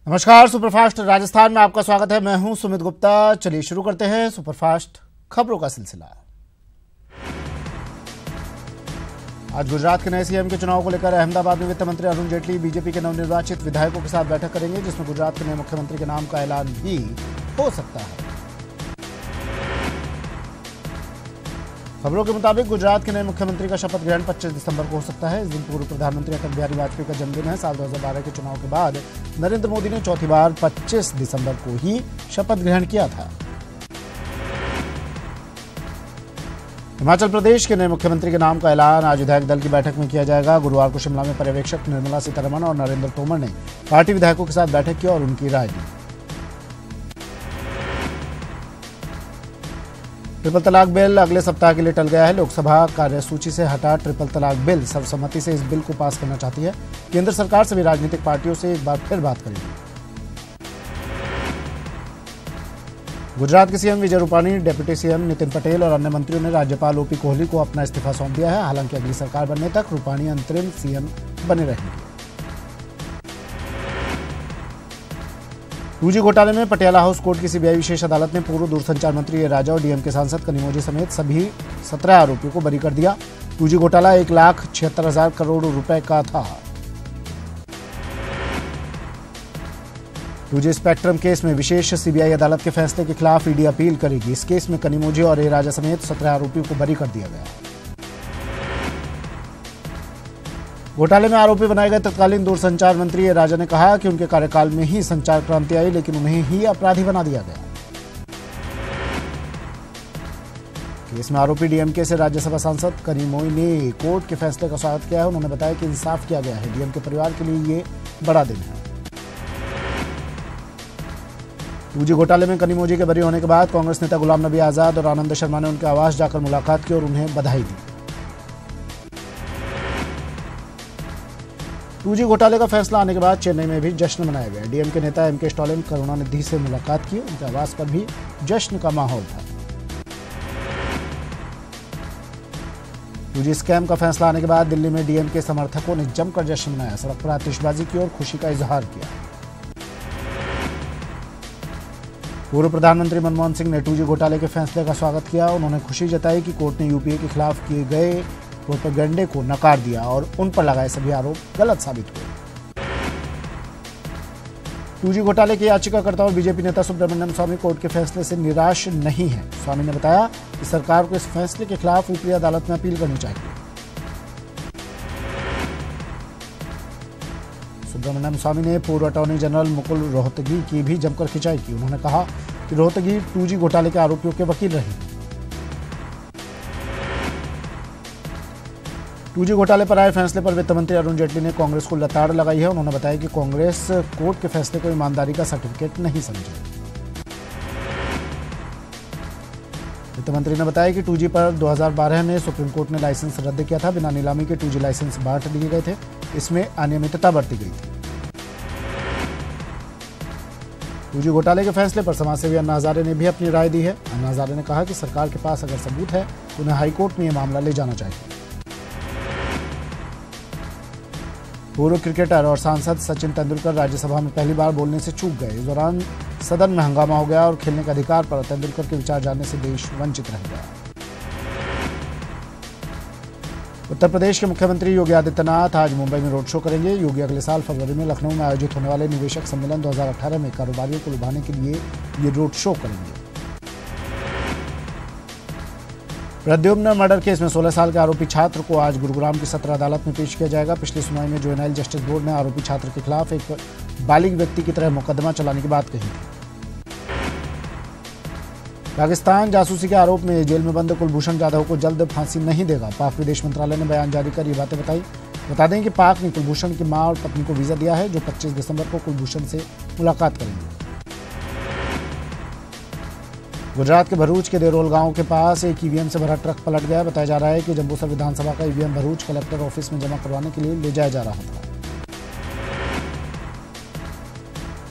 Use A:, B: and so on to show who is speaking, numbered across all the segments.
A: नमस्कार, सुपरफास्ट राजस्थान में आपका स्वागत है। मैं हूं सुमित गुप्ता। चलिए शुरू करते हैं सुपरफास्ट खबरों का सिलसिला। आज गुजरात के नए सीएम के चुनाव को लेकर अहमदाबाद में वित्त मंत्री अरुण जेटली बीजेपी के नवनिर्वाचित विधायकों के साथ बैठक करेंगे, जिसमें गुजरात के नए मुख्यमंत्री के नाम का ऐलान भी हो सकता है। खबरों के मुताबिक गुजरात के नए मुख्यमंत्री का शपथ ग्रहण 25 दिसंबर को हो सकता है। इस दिन पूर्व प्रधानमंत्री अटल बिहारी वाजपेयी का जन्मदिन है। साल 2012 के चुनाव के बाद नरेंद्र मोदी ने चौथी बार 25 दिसंबर को ही शपथ ग्रहण किया था। हिमाचल प्रदेश के नए मुख्यमंत्री के नाम का ऐलान आज विधायक दल की बैठक में किया जाएगा। गुरुवार को शिमला में पर्यवेक्षक निर्मला सीतारमण और नरेंद्र तोमर ने पार्टी विधायकों के साथ बैठक की और उनकी राय ली। ट्रिपल तलाक बिल अगले सप्ताह के लिए टल गया है। लोकसभा कार्यसूची से हटा ट्रिपल तलाक बिल सर्वसम्मति से इस बिल को पास करना चाहती है। केंद्र सरकार सभी राजनीतिक पार्टियों से एक बार फिर बात करेगी। गुजरात के CM Vijay Rupani, deputy CM Nitin Patel और अन्य मंत्रियों ने राज्यपाल ओपी कोहली को अपना इस्तीफा सौंप दिया है। हालांकि अगली सरकार बनने तक रूपाणी अंतरिम सीएम बने रहेंगे। 2G घोटाले में पटियाला हाउस कोर्ट की सीबीआई विशेष अदालत ने पूर्व दूरसंचार मंत्री ए राजा और डीएमके सांसद कनिमोझी समेत सभी 17 आरोपियों को बरी कर दिया। 2G घोटाला 1,76,000 करोड़ रुपए का था। 2G स्पेक्ट्रम केस में विशेष सीबीआई अदालत के फैसले के खिलाफ ईडी अपील करेगी। इस केस में कनिमोझी और ए राजा समेत 17 आरोपियों को बरी कर दिया गया। घोटाले में आरोपी बनाए गए तत्कालीन दूरसंचार मंत्री ए राजा ने कहा कि उनके कार्यकाल में ही संचार क्रांति आई, लेकिन उन्हें ही अपराधी बना दिया गया। केस में आरोपी डीएमके से राज्यसभा सांसद कनिमोझी ने कोर्ट के फैसले का स्वागत किया है। उन्होंने बताया कि इंसाफ किया गया है। डीएमके परिवार के लिए ये बड़ा दिन है। 2G घोटाले में कनिमोझी के बरी होने के बाद कांग्रेस नेता गुलाम नबी आजाद और आनंद शर्मा ने उनके आवास जाकर मुलाकात की और उन्हें बधाई दी। 2G घोटाले का फैसला आने के बाद चेन्नई में भी जश्न मनाया गया। डीएमके नेता एमके स्टालिन करुणानिधि से मुलाकात की। उनके आवास पर भी जश्न का माहौल था। 2G स्कैम का फैसला आने के बाद दिल्ली में डीएमके समर्थकों ने जमकर जश्न मनाया। सड़क पर आतिशबाजी की और खुशी का इजहार किया। पूर्व प्रधानमंत्री मनमोहन सिंह ने 2G घोटाले के फैसले का स्वागत किया। उन्होंने खुशी जताई कि कोर्ट ने यूपीए के खिलाफ किए गए प्रोपेगेंडे को नकार दिया और उन पर लगाए सभी आरोप गलत साबित हुए। 2G घोटाले के याचिकाकर्ता और बीजेपी नेता सुब्रमण्यम स्वामी कोर्ट के फैसले से निराश नहीं है। स्वामी ने बताया कि सरकार को इस फैसले के खिलाफ ऊपरी अदालत में अपील करनी चाहिए। सुब्रमण्यम स्वामी ने पूर्व अटॉर्नी जनरल मुकुल रोहतगी की भी जमकर खिंचाई की। उन्होंने कहा कि रोहतगी 2G घोटाले के आरोपियों के वकील रहे। 2G घोटाले पर आए फैसले पर वित्त मंत्री अरुण जेटली ने कांग्रेस को लताड़ लगाई है। उन्होंने बताया कि कांग्रेस कोर्ट के फैसले को ईमानदारी का सर्टिफिकेट नहीं समझे। वित्त मंत्री ने बताया कि 2G पर 2012 में सुप्रीम कोर्ट ने लाइसेंस रद्द किया था। बिना नीलामी के 2G लाइसेंस बांट दिए गए थे। इसमें अनियमितता बरती गई थी। 2G घोटाले के फैसले पर समाजसेवी अन्ना हजारे ने भी अपनी राय दी है। अन्ना हजारे ने कहा कि सरकार के पास अगर सबूत है तो उन्हें हाईकोर्ट में यह मामला ले जाना चाहिए। पूर्व क्रिकेटर और सांसद सचिन तेंदुलकर राज्यसभा में पहली बार बोलने से चूक गए। इस दौरान सदन में हंगामा हो गया और खेलने के अधिकार पर तेंदुलकर के विचार जानने से देश वंचित रह गया। उत्तर प्रदेश के मुख्यमंत्री योगी आदित्यनाथ आज मुंबई में रोड शो करेंगे। योगी अगले साल फरवरी में लखनऊ में आयोजित होने वाले निवेशक सम्मेलन 2018 में कारोबारियों को लुभाने के लिए ये रोड शो करेंगे। प्रद्युम्न मर्डर केस में 16 साल के आरोपी छात्र को आज गुरुग्राम की सत्र अदालत में पेश किया जाएगा। पिछली सुनवाई में जुवेनाइल जस्टिस बोर्ड ने आरोपी छात्र के खिलाफ एक बालिग व्यक्ति की तरह मुकदमा चलाने की बात कही थी। पाकिस्तान जासूसी के आरोप में जेल में बंद कुलभूषण जाधव को जल्द फांसी नहीं देगा। पाक विदेश मंत्रालय ने बयान जारी कर ये बातें बताई। बता दें कि पाक ने कुलभूषण की मां और पत्नी को वीजा दिया है, जो 25 दिसंबर को कुलभूषण से मुलाकात करेंगे। गुजरात के भरूच के देरोल गांव के पास एक ईवीएम से भरा ट्रक पलट गया। बताया जा रहा है कि जंबूसर विधानसभा का ईवीएम भरूच कलेक्टर ऑफिस में जमा करवाने के लिए ले जाया जा रहा था।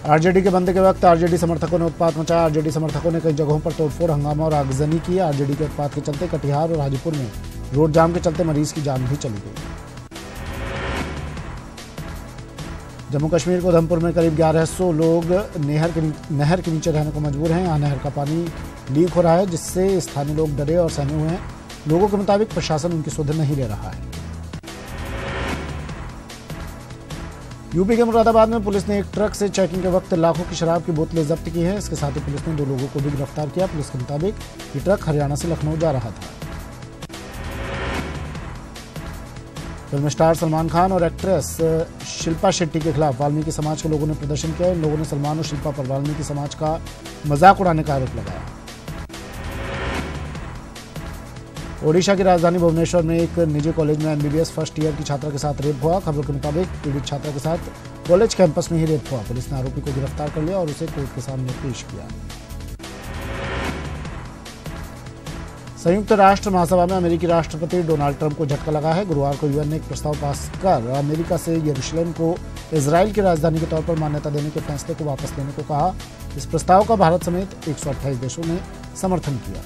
A: आरजेडी के बंद के वक्त आरजेडी समर्थकों ने उत्पात मचाया। आरजेडी समर्थकों ने कई जगहों पर तोड़फोड़, हंगामा और आगजनी की। आरजेडी के उत्पात के चलते कटिहार और हाजीपुर में रोड जाम के चलते मरीज की जान भी चली गई। जम्मू कश्मीर के उधमपुर में करीब 1100 लोग नहर के नीचे रहने को मजबूर हैं। यहाँ नहर का पानी लीक हो रहा है, जिससे स्थानीय लोग डरे और सहमे हुए हैं। लोगों के मुताबिक प्रशासन उनकी सुध नहीं ले रहा है। यूपी के मुरादाबाद में पुलिस ने एक ट्रक से चेकिंग के वक्त लाखों की शराब की बोतलें जब्त की हैं। इसके साथ ही पुलिस ने 2 लोगों को भी गिरफ्तार किया। पुलिस के मुताबिक ये ट्रक हरियाणा से लखनऊ जा रहा था। फिल्म स्टार सलमान खान और एक्ट्रेस शिल्पा शेट्टी के खिलाफ वाल्मीकि समाज के लोगों ने प्रदर्शन किया। इन लोगों ने सलमान और शिल्पा पर वाल्मीकि समाज का मजाक उड़ाने का आरोप लगाया। ओडिशा की राजधानी भुवनेश्वर में एक निजी कॉलेज में एमबीबीएस फर्स्ट ईयर की छात्रा के साथ रेप हुआ। खबरों के मुताबिक पीड़ित छात्रा के साथ कॉलेज कैंपस में ही रेप हुआ। पुलिस ने आरोपी को गिरफ्तार कर लिया और उसे कोर्ट के सामने पेश किया। संयुक्त राष्ट्र महासभा में अमेरिकी राष्ट्रपति डोनाल्ड ट्रंप को झटका लगा है। गुरुवार को यूएन ने एक प्रस्ताव पास कर अमेरिका से यरूशलेम को इजराइल की राजधानी के तौर पर मान्यता देने के फैसले को वापस लेने को कहा। इस प्रस्ताव का भारत समेत 128 देशों ने समर्थन किया।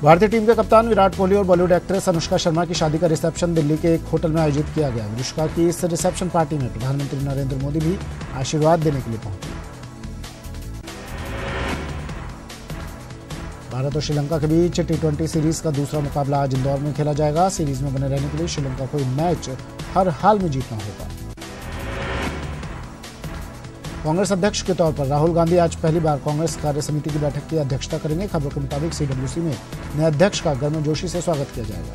A: भारतीय टीम के कप्तान विराट कोहली और बॉलीवुड एक्ट्रेस अनुष्का शर्मा की शादी का रिसेप्शन दिल्ली के एक होटल में आयोजित किया गया। अनुष्का की इस रिसेप्शन पार्टी में प्रधानमंत्री नरेंद्र मोदी भी आशीर्वाद देने के लिए पहुंचे। भारत और श्रीलंका के बीच T20 सीरीज का दूसरा मुकाबला आज इंदौर में खेला जाएगा। सीरीज में बने रहने के लिए श्रीलंका को मैच हर हाल में जीतना होगा। कांग्रेस अध्यक्ष के तौर पर राहुल गांधी आज पहली बार कांग्रेस कार्य समिति की बैठक की अध्यक्षता करेंगे। खबरों के मुताबिक CWC में नए अध्यक्ष का गर्मजोशी से स्वागत किया जाएगा।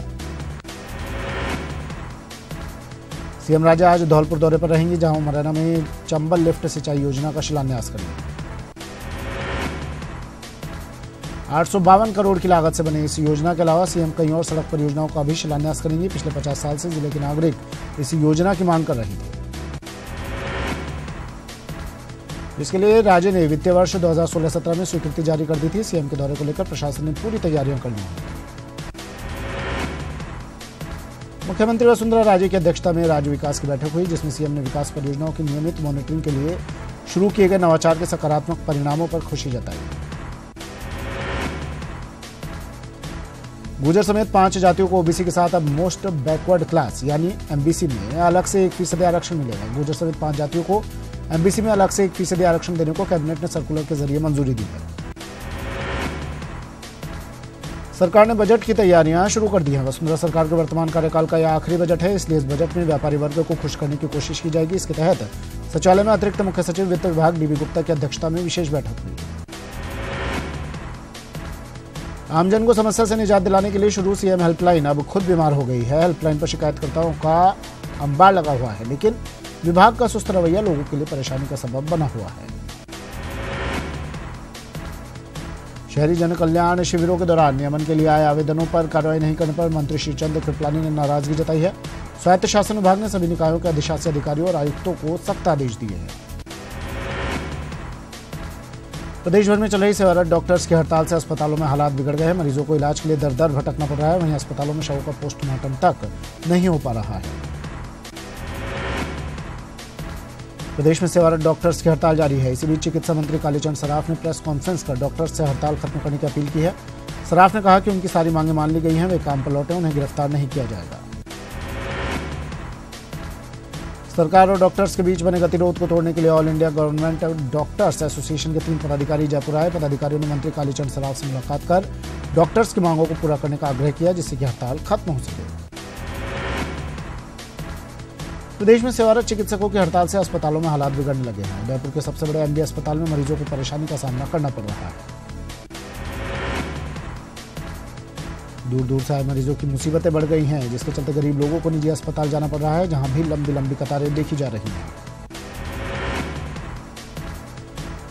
A: सीएम राजा आज धौलपुर दौरे पर रहेंगे, जहां मुरैना में चंबल लिफ्ट सिंचाई योजना का शिलान्यास करेंगे। 852 करोड़ की लागत से बने इस योजना के अलावा सीएम कई और सड़क परियोजनाओं का भी शिलान्यास करेंगे। पिछले 50 साल से जिले के नागरिक इस योजना की मांग कर रहे थे। इसके लिए राज्य ने वित्तीय वर्ष 2016-17 में स्वीकृति जारी कर दी थी। सीएम के दौरे को लेकर प्रशासन ने पूरी तैयारियां कर ली हैं। मुख्यमंत्री वसुंधरा राजे की अध्यक्षता में राज्य विकास की बैठक हुई, जिसमें सीएम ने विकास परियोजनाओं की नियमित मॉनिटरिंग के लिए शुरू किए गए नवाचार के सकारात्मक परिणामों पर खुशी जताई। गुर्जर समेत 5 जातियों को ओबीसी के साथ अब मोस्ट बैकवर्ड क्लास यानी एमबीसी में अलग से 1% आरक्षण मिलेगा। गुर्जर समेत 5 जातियों को एमबीसी में अलग से 1% आरक्षण देने को कैबिनेट ने सर्कुलर के जरिए मंजूरी दी है। सरकार ने बजट की तैयारियां शुरू कर दी हैं। वसुंधरा सरकार के वर्तमान कार्यकाल का यह आखिरी बजट है, इसलिए इस बजट में व्यापारी वर्ग को खुश करने की कोशिश की जाएगी। इसके तहत सचिवालय में अतिरिक्त मुख्य सचिव वित्त विभाग डीबी गुप्ता की अध्यक्षता में विशेष बैठक हुई। आमजन को समस्या से निजात दिलाने के लिए शुरू सीएम हेल्पलाइन अब खुद बीमार हो गई है। हेल्पलाइन पर शिकायतकर्ताओं का अंबार लगा हुआ है, लेकिन विभाग का सुस्त रवैया लोगों के लिए परेशानी का सबब बना हुआ है। शहरी जन कल्याण शिविरों के दौरान नियमन के लिए आए आवेदनों पर कार्रवाई नहीं करने पर मंत्री श्री चंद्र कृपलानी ने नाराजगी जताई है। स्वायत्त शासन विभाग ने सभी निकायों के अधिशासी अधिकारियों और आयुक्तों को सख्त आदेश दिए हैं। प्रदेश भर में चल रही सेवारत डॉक्टर्स की हड़ताल से अस्पतालों में हालात बिगड़ गए हैं। मरीजों को इलाज के लिए दर दर भटकना पड़ रहा है। वहीं अस्पतालों में शवों का पोस्टमार्टम तक नहीं हो पा रहा है। प्रदेश में सेवारत डॉक्टर्स की हड़ताल जारी है। इसी बीच चिकित्सा मंत्री कालीचरण सराफ ने प्रेस कॉन्फ्रेंस कर डॉक्टर्स से हड़ताल खत्म करने की अपील की है। सराफ ने कहा कि उनकी सारी मांगें मान ली गई हैं, वे काम पर लौटे, उन्हें गिरफ्तार नहीं किया जाएगा। सरकार और डॉक्टर्स के बीच बने गतिरोध को तोड़ने के लिए all India government doctors association के 3 पदाधिकारी जयपुर आए। पदाधिकारियों ने मंत्री कालीचरण सराफ से मुलाकात कर डॉक्टर्स की मांगों को पूरा करने का आग्रह किया, जिससे कि हड़ताल खत्म हो सके। प्रदेश में सेवारत चिकित्सकों की हड़ताल से अस्पतालों में हालात बिगड़ने लगे हैं। उदयपुर के सबसे बड़े एमडी अस्पताल में मरीजों को परेशानी का सामना करना पड़ रहा है। दूर दूर से आए मरीजों की मुसीबतें बढ़ गई हैं, जिसके चलते गरीब लोगों को निजी अस्पताल जाना पड़ रहा है, जहां भी लंबी लंबी कतारें देखी जा रही हैं।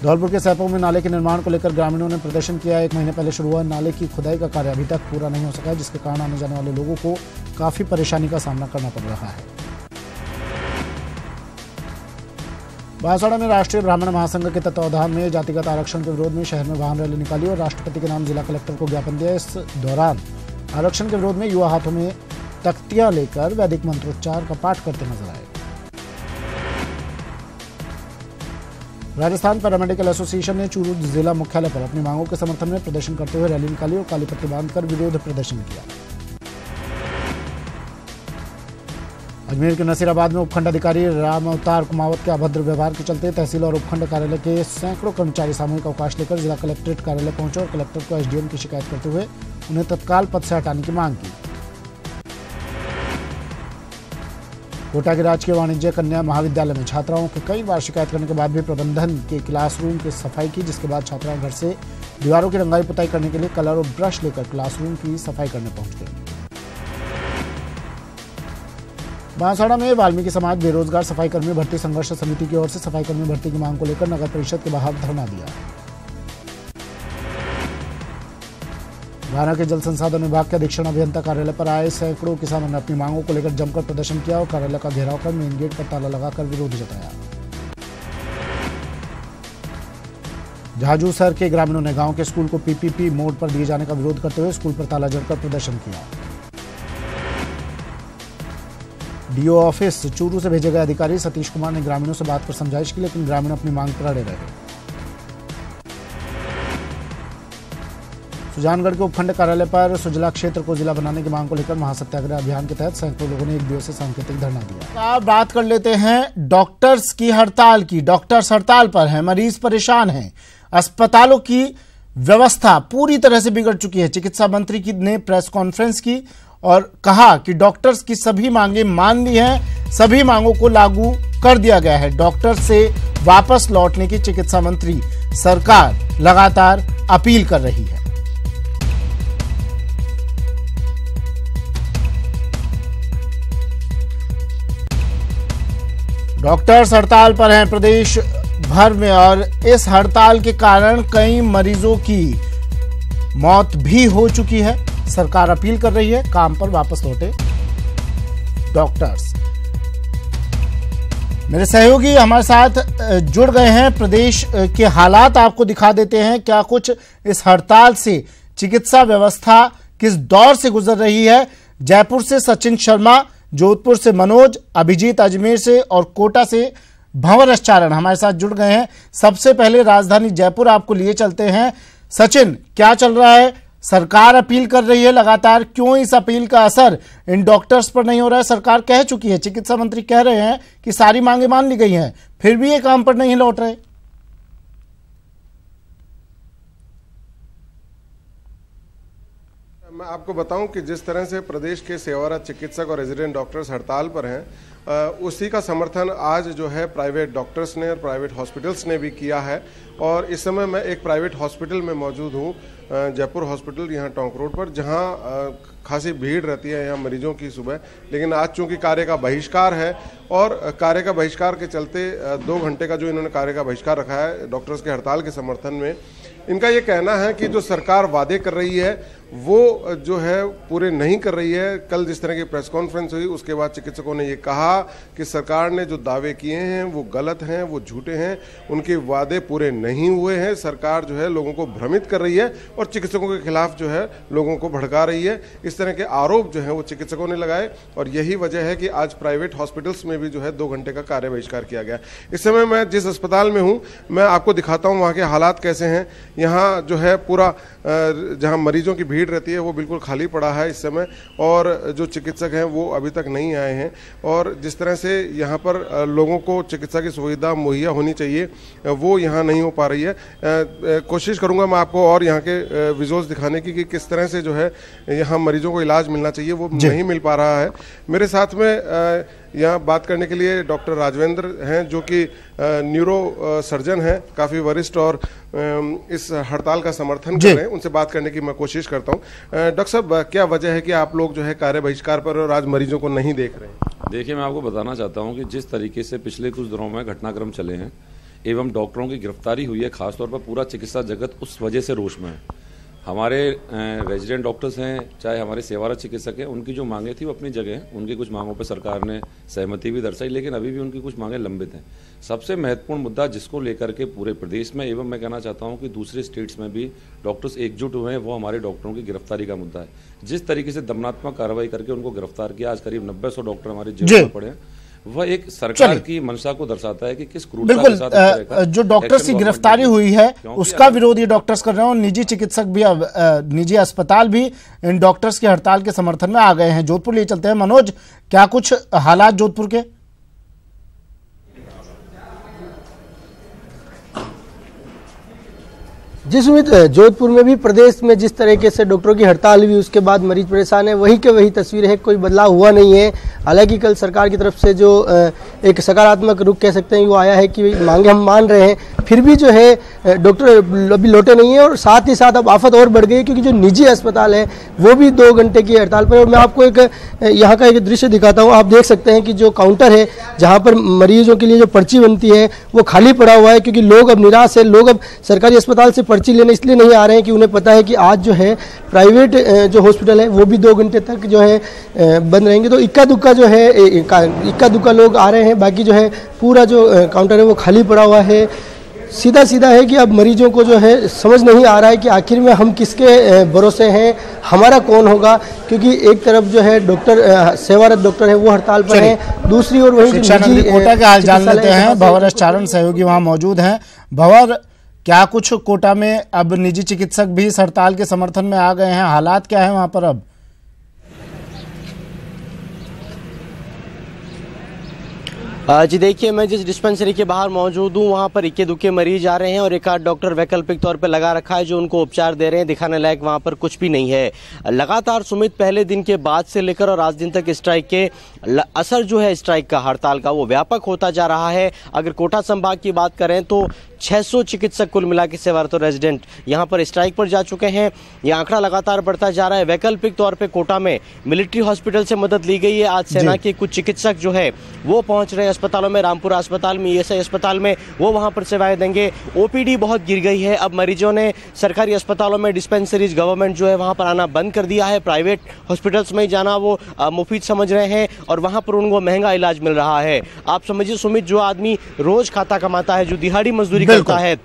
A: धौलपुर के सैपो में नाले के निर्माण को लेकर ग्रामीणों ने प्रदर्शन किया। 1 महीने पहले शुरू हुआ नाले की खुदाई का कार्य अभी तक पूरा नहीं हो सका, जिसके कारण आने जाने वाले लोगों को काफी परेशानी का सामना करना पड़ रहा है। बांसवाड़ा में राष्ट्रीय ब्राह्मण महासंघ के तत्वावधान में जातिगत आरक्षण के विरोध में शहर में वाहन रैली निकाली और राष्ट्रपति के नाम जिला कलेक्टर को ज्ञापन दिया। इस दौरान आरक्षण के विरोध में युवा हाथों में तख्तियां लेकर वैदिक मंत्रोच्चार का पाठ करते नजर आए। राजस्थान पैरामेडिकल एसोसिएशन ने चूरू जिला मुख्यालय पर अपनी मांगों के समर्थन में प्रदर्शन करते हुए रैली निकाली और काली पट्टी बांधकर विरोध प्रदर्शन किया। अजमेर के नसीराबाद में उपखंड अधिकारी राम अवतार कुमावत के अभद्र व्यवहार के चलते तहसील और उपखंड कार्यालय के सैकड़ों कर्मचारी सामूहिक अवकाश लेकर जिला कलेक्ट्रेट कार्यालय पहुंचे और कलेक्टर को एसडीएम की शिकायत करते हुए उन्हें तत्काल पद से हटाने की मांग की। कोटा के राजकीय वाणिज्य कन्या महाविद्यालय में छात्राओं के कई बार शिकायत करने के बाद भी प्रबंधन के क्लासरूम की सफाई की, जिसके बाद छात्राएं घर से दीवारों की रंगाई पुताई करने के लिए कलर और ब्रश लेकर क्लासरूम की सफाई करने पहुंच गए। बांसवाड़ा में वाल्मीकि समाज बेरोजगार सफाई कर्मी भर्ती संघर्ष समिति की ओर से सफाई कर्मी भर्ती की मांग को लेकर नगर परिषद के बाहर धरना दिया। भारत के जल संसाधन विभाग के अधीक्षण अभियंता कार्यालय पर आए सैकड़ों किसानों ने अपनी मांगों को लेकर जमकर प्रदर्शन किया और कार्यालय का घेराव कर मेन गेट पर ताला लगाकर विरोध जताया। झाजूसर के ग्रामीणों ने गांव के स्कूल को पीपीपी मोड पर दिए जाने का विरोध करते हुए स्कूल पर ताला जड़कर प्रदर्शन किया। डीओ ऑफिस चूरू से भेजे गए अधिकारी सतीश कुमार ने ग्रामीणों से बात कर समझाइश की, लेकिन ग्रामीण अपनी मांग पर अड़े रहे। सुजानगढ़ के उपखंड कार्यालय पर सुजला क्षेत्र को जिला बनाने की मांग को लेकर महासत्याग्रह अभियान के तहत सैकड़ों लोगों ने एक दिवसीय सांकेतिक धरना दिया। अब बात कर लेते हैं डॉक्टर्स की हड़ताल की। डॉक्टर्स हड़ताल पर हैं, मरीज परेशान हैं, अस्पतालों की व्यवस्था पूरी तरह से बिगड़ चुकी है। चिकित्सा मंत्री ने प्रेस कॉन्फ्रेंस की और कहा कि डॉक्टर्स की सभी मांगे मान ली हैं, सभी मांगों को लागू कर दिया गया है। डॉक्टर्स से वापस लौटने की चिकित्सा मंत्री सरकार लगातार अपील कर रही है। डॉक्टर्स हड़ताल पर हैं प्रदेश भर में और इस हड़ताल के कारण कई मरीजों की मौत भी हो चुकी है। सरकार अपील कर रही है काम पर वापस लौटे डॉक्टर्स। मेरे सहयोगी हमारे साथ जुड़ गए हैं, प्रदेश के हालात आपको दिखा देते हैं क्या कुछ इस हड़ताल से चिकित्सा व्यवस्था किस दौर से गुजर रही है। जयपुर से सचिन शर्मा, जोधपुर से मनोज, अभिजीत अजमेर से और कोटा से भंवर चारण हमारे साथ जुड़ गए हैं। सबसे पहले राजधानी जयपुर आपको लिए चलते हैं। सचिन, क्या चल रहा है? सरकार अपील कर रही है लगातार, क्यों इस अपील का असर इन डॉक्टर्स पर नहीं हो रहा है? सरकार कह चुकी है, चिकित्सा मंत्री कह रहे हैं कि सारी मांगे मान ली गई हैं, फिर भी ये काम पर नहीं लौट रहे।
B: मैं आपको बताऊं कि जिस तरह से प्रदेश के सेवारत चिकित्सक और रेजिडेंट डॉक्टर्स हड़ताल पर हैं, उसी का समर्थन आज जो है प्राइवेट डॉक्टर्स ने और प्राइवेट हॉस्पिटल्स ने भी किया है। और इस समय मैं एक प्राइवेट हॉस्पिटल में मौजूद हूं, जयपुर हॉस्पिटल, यहाँ टोंक रोड पर, जहां खासी भीड़ रहती है यहाँ मरीजों की सुबह। लेकिन आज चूंकि कार्य का बहिष्कार है और कार्य का बहिष्कार के चलते 2 घंटे का जो इन्होंने कार्य का बहिष्कार रखा है डॉक्टर्स के हड़ताल के समर्थन में, इनका ये कहना है कि जो सरकार वादे कर रही है वो जो है पूरे नहीं कर रही है। कल जिस तरह की प्रेस कॉन्फ्रेंस हुई उसके बाद चिकित्सकों ने ये कहा कि सरकार ने जो दावे किए हैं वो गलत हैं, वो झूठे हैं, उनके वादे पूरे नहीं हुए हैं। सरकार जो है लोगों को भ्रमित कर रही है और चिकित्सकों के खिलाफ जो है लोगों को भड़का रही है। इस तरह के आरोप जो है वो चिकित्सकों ने लगाए और यही वजह है कि आज प्राइवेट हॉस्पिटल्स में भी जो है 2 घंटे का कार्य बहिष्कार किया गया। इस समय मैं जिस अस्पताल में हूँ मैं आपको दिखाता हूँ वहाँ के हालात कैसे हैं। यहाँ जो है पूरा जहाँ मरीजों की भीड़ रहती है वो बिल्कुल खाली पड़ा है इस समय, और जो चिकित्सक हैं वो अभी तक नहीं आए हैं। और जिस तरह से यहाँ पर लोगों को चिकित्सा की सुविधा मुहैया होनी चाहिए वो यहाँ नहीं हो पा रही है। कोशिश करूँगा मैं आपको और यहाँ के विजुअल्स दिखाने की कि किस तरह से जो है यहाँ मरीजों को इलाज मिलना चाहिए वो नहीं मिल पा रहा है। मेरे साथ में यहाँ बात करने के लिए डॉक्टर राजवेंद्र हैं जो कि न्यूरो सर्जन हैं, काफ़ी वरिष्ठ और इस हड़ताल का समर्थन कर रहे हैं। उनसे बात करने की मैं कोशिश करता हूँ। डॉक्टर साहब, क्या वजह है कि आप लोग जो है कार्य बहिष्कार पर और आज मरीजों को नहीं देख रहे हैं?
C: देखिए, मैं आपको बताना चाहता हूँ कि जिस तरीके से पिछले कुछ दिनों में घटनाक्रम चले हैं एवं डॉक्टरों की गिरफ्तारी हुई है, खासतौर पर पूरा चिकित्सा जगत उस वजह से रोष में है। हमारे रेजिडेंट डॉक्टर्स हैं, चाहे हमारे सेवारत चिकित्सक हैं, उनकी जो मांगे थी वो अपनी जगह हैं। उनकी कुछ मांगों पर सरकार ने सहमति भी दर्शाई, लेकिन अभी भी उनकी कुछ मांगे लंबित हैं। सबसे महत्वपूर्ण मुद्दा जिसको लेकर के पूरे प्रदेश में एवं मैं कहना चाहता हूं कि दूसरे स्टेट्स में भी डॉक्टर्स एकजुट हुए हैं, वो हमारे डॉक्टरों की गिरफ्तारी का मुद्दा है। जिस तरीके से दमनात्मक कार्रवाई करके उनको गिरफ्तार किया, आज करीब 90-100 डॉक्टर हमारे जेल में पड़े हैं। वह एक सरकार की मंशा को दर्शाता है कि किस क्रूरता के
A: बिल्कुल
C: साथ
A: जो डॉक्टर्स की गिरफ्तारी हुई है उसका विरोध ये डॉक्टर्स कर रहे हैं और निजी चिकित्सक भी अब निजी अस्पताल भी इन डॉक्टर्स की हड़ताल के समर्थन में आ गए हैं। जोधपुर लिए चलते हैं। मनोज, क्या कुछ हालात जोधपुर के?
D: जी सुमित, जोधपुर में भी प्रदेश में जिस तरीके से डॉक्टरों की हड़ताल हुई उसके बाद मरीज परेशान है, वही के वही तस्वीर है, कोई बदलाव हुआ नहीं है। हालांकि कल सरकार की तरफ से जो एक सकारात्मक रुख कह सकते हैं वो आया है कि मांगे हम मान रहे हैं, फिर भी जो है डॉक्टर अभी लौटे नहीं है और साथ ही साथ अब आफत और बढ़ गई क्योंकि जो निजी अस्पताल है वो भी 2 घंटे की हड़ताल पर। और मैं आपको एक यहाँ का एक दृश्य दिखाता हूँ। आप देख सकते हैं कि जो काउंटर है जहाँ पर मरीजों के लिए जो पर्ची बनती है वो खाली पड़ा हुआ है क्योंकि लोग अब निराश है। लोग अब सरकारी अस्पताल से पर्ची लेने इसलिए नहीं आ रहे हैं कि उन्हें पता है कि आज जो है प्राइवेट जो हॉस्पिटल है वो भी 2 घंटे तक जो है बंद रहेंगे। तो इक्का दुक्का जो है इक्का दुक्का लोग आ रहे हैं, बाकी जो है पूरा जो काउंटर है वो खाली पड़ा हुआ है। सीधा सीधा है कि अब मरीजों को जो है समझ नहीं आ रहा है कि आखिर में हम किसके भरोसे हैं, हमारा कौन होगा, क्योंकि एक तरफ जो है डॉक्टर सेवारत डॉक्टर है वो हड़ताल पर है, दूसरी ओर वही
A: कोटा के हाल जान लेते हैं। भंवर एस सहयोगी वहां मौजूद हैं। भंवर, क्या कुछ कोटा में अब निजी चिकित्सक भी इस हड़ताल के समर्थन में आ गए हैं? हालात क्या है वहां पर अब?
D: जी देखिए, मैं जिस डिस्पेंसरी के बाहर मौजूद हूँ वहाँ पर इक्के दुक्के मरीज आ रहे हैं और एक आध डॉक्टर वैकल्पिक तौर पर लगा रखा है जो उनको उपचार दे रहे हैं। दिखाने लायक वहाँ पर कुछ भी नहीं है। लगातार सुमित पहले दिन के बाद से लेकर और आज दिन तक स्ट्राइक के असर जो है स्ट्राइक का, हड़ताल का, वो व्यापक होता जा रहा है। अगर कोटा संभाग की बात करें तो 600 चिकित्सक कुल मिला के सेवारत और रेजिडेंट यहाँ पर स्ट्राइक पर जा चुके हैं। ये आंकड़ा लगातार बढ़ता जा रहा है। वैकल्पिक तौर पे कोटा में मिलिट्री हॉस्पिटल से मदद ली गई है। आज सेना के कुछ चिकित्सक जो है वो पहुंच रहे हैं अस्पतालों में, रामपुरा अस्पताल में, ईएसआई अस्पताल में, वो वहां पर सेवाएं देंगे। ओपीडी बहुत गिर गई है। अब मरीजों ने सरकारी अस्पतालों में, डिस्पेंसरीज, गवर्नमेंट जो है वहां पर आना बंद कर दिया है। प्राइवेट हॉस्पिटल्स में जाना वो मुफीद समझ रहे हैं और वहां पर उनको महंगा इलाज मिल रहा है। आप समझिए सुमित, जो आदमी रोज खाता कमाता है, जो दिहाड़ी मजदूरी करता है,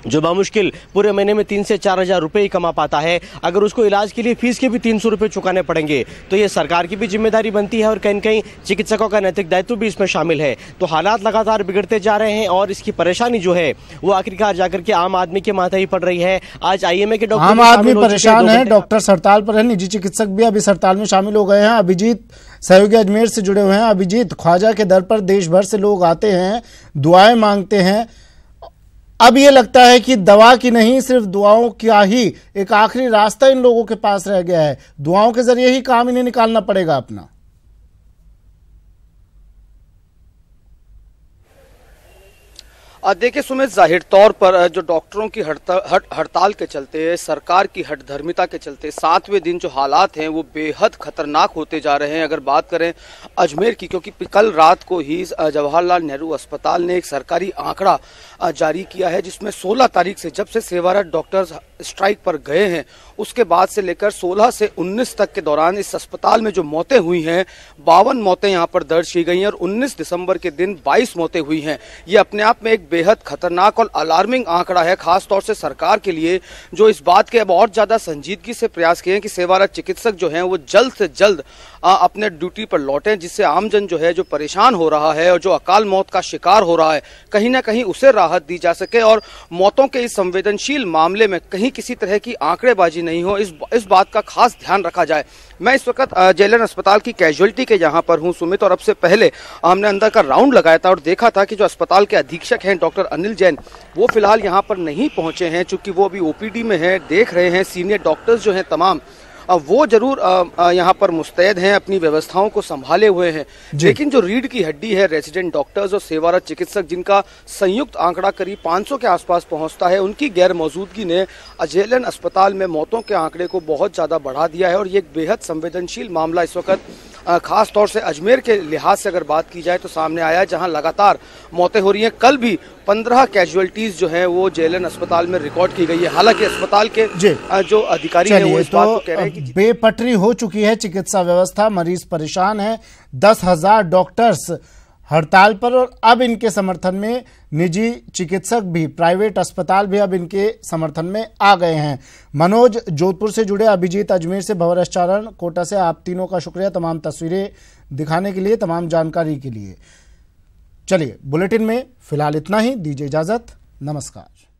D: जो बामुश्किल पूरे महीने में 3 से 4 हजार रुपए ही कमा पाता है, अगर उसको इलाज के लिए फीस के भी 300 रुपए चुकाने पड़ेंगे तो ये सरकार की भी जिम्मेदारी बनती है और कहीं कहीं चिकित्सकों का नैतिक दायित्व भी इसमें शामिल है। तो हालात लगातार बिगड़ते जा रहे हैं और इसकी परेशानी जो है वो आखिरकार जाकर के आम आदमी के माथे ही पड़ रही है। आज आईएमए के डॉक्टर,
A: आम आदमी परेशान है, डॉक्टर्स हड़ताल पर है, निजी चिकित्सक भी अब इस हड़ताल में शामिल हो गए हैं। अभिजीत सहयोगी अजमेर से जुड़े हुए हैं। अभिजीत, ख्वाजा के दर पर देश भर से लोग आते हैं, दुआएं मांगते हैं। अब ये लगता है कि दवा की नहीं, सिर्फ दुआओं का ही एक आखिरी रास्ता इन लोगों के पास रह गया है। दुआओं के जरिए ही काम इन्हें निकालना पड़ेगा अपना।
E: देखिए सुमित, जाहिर तौर पर जो डॉक्टरों की हड़ताल के चलते, सरकार की हठधर्मिता के चलते 7वें दिन जो हालात हैं वो बेहद खतरनाक होते जा रहे हैं। अगर बात करें अजमेर की, क्योंकि कल रात को ही जवाहरलाल नेहरू अस्पताल ने एक सरकारी आंकड़ा जारी किया है जिसमें 16 तारीख से, जब से सेवारत डॉक्टर्स स्ट्राइक पर गए हैं, उसके बाद से लेकर 16 से 19 तक के दौरान इस अस्पताल में जो मौतें हुई हैं, 52 मौतें यहाँ पर दर्ज की गई हैं और 19 दिसंबर के दिन 22 मौतें हुई हैं। ये अपने आप में एक बेहद खतरनाक और अलार्मिंग आंकड़ा है, खासतौर से सरकार के लिए, जो इस बात के अब और ज्यादा संजीदगी से प्रयास किए हैं कि सेवारत चिकित्सक जो हैं वो जल्द से जल्द अपने ड्यूटी पर लौटें, जिससे आमजन जो है जो परेशान हो रहा है और जो अकाल मौत का शिकार हो रहा है, कहीं ना कहीं उसे राहत दी जा सके और मौतों के इस संवेदनशील मामले में कहीं किसी तरह की आंकड़ेबाजी नहीं हो, इस बात का खास ध्यान रखा जाए। मैं इस वक्त जेएलएन अस्पताल की कैजुअलिटी के यहाँ पर हूँ सुमित, और अब से पहले हमने अंदर का राउंड लगाया था और देखा था कि जो अस्पताल के अधीक्षक हैं डॉक्टर अनिल जैन, वो फिलहाल यहाँ पर नहीं पहुंचे हैं, चूंकि वो अभी ओपीडी में है, देख रहे हैं। सीनियर डॉक्टर्स जो हैं तमाम वो जरूर यहाँ पर मुस्तैद हैं, अपनी व्यवस्थाओं को संभाले हुए हैं, लेकिन जो रीढ़ की हड्डी है, रेजिडेंट डॉक्टर्स और सेवारत चिकित्सक, जिनका संयुक्त आंकड़ा करीब 500 के आसपास पहुंचता है, उनकी गैर मौजूदगी ने जेएलएन अस्पताल में मौतों के आंकड़े को बहुत ज्यादा बढ़ा दिया है और ये एक बेहद संवेदनशील मामला इस वक्त खास तौर से अजमेर के लिहाज से अगर बात की जाए तो सामने आया, जहां लगातार मौतें हो रही हैं। कल भी 15 कैजुअलिटीज जो हैं वो जेएलएन अस्पताल में रिकॉर्ड की गई है। हालांकि अस्पताल के जो अधिकारी हैं वो इस बात को कह रहे हैं कि
A: बेपटरी हो चुकी है चिकित्सा व्यवस्था, मरीज परेशान है, 10,000 डॉक्टर्स हड़ताल पर और अब इनके समर्थन में निजी चिकित्सक भी, प्राइवेट अस्पताल भी अब इनके समर्थन में आ गए हैं। मनोज, जोधपुर से जुड़े, अभिजीत अजमेर से, भंवर एस कोटा से, आप तीनों का शुक्रिया तमाम तस्वीरें दिखाने के लिए, तमाम जानकारी के लिए। चलिए बुलेटिन में फिलहाल इतना ही, दीजिए इजाजत, नमस्कार।